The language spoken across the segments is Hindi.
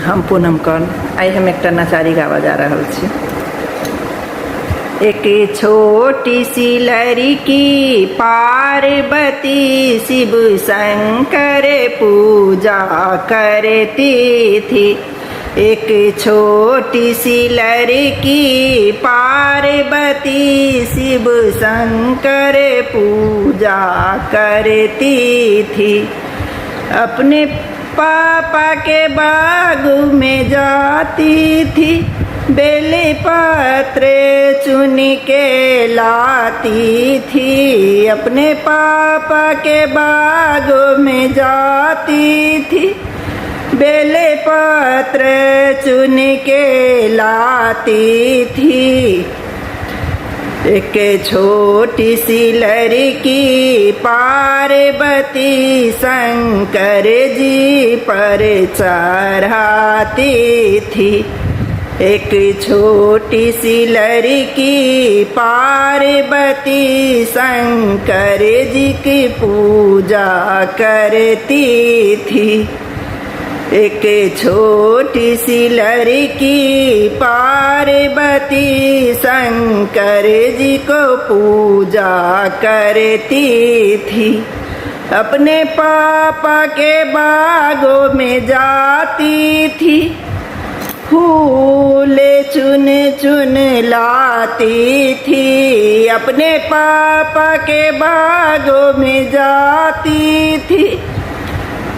हम पूनम कौर आई हम एक नचारी गावा जा रहा छी। एक छोटी सी लड़की पार्वती शिव शंकर पूजा करती थी। एक छोटी सी लड़की पार्वती शिव शंकर पूजा करती थी। अपने पापा के बाग में जाती थी, बेले पत्र चुन के लाती थी। अपने पापा के बाग में जाती थी, बेले पत्र चुन के लाती थी। एक छोटी सी लड़की पार्वती शंकर जी पर चढ़ाती थी। एक छोटी सी लड़की पार्वती शंकर जी की पूजा करती थी। एक छोटी सी लड़की पार्वती शंकर जी को पूजा करती थी। अपने पापा के बागों में जाती थी, फूल चुन चुन लाती थी। अपने पापा के बागों में जाती थी,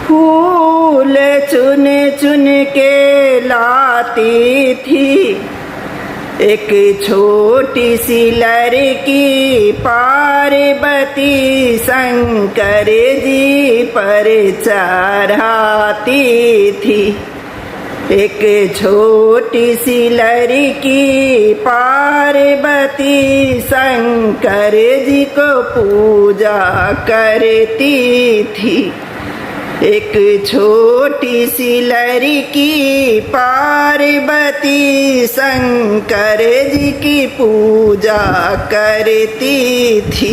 फूल चुन चुन के लाती थी। एक छोटी सी लड़की पार्वती शंकर जी पर चढ़ाती थी। एक छोटी सी लड़की पार्वती शंकर जी को पूजा करती थी। एक छोटी सी लड़की पार्वती शंकर जी की पूजा करती थी।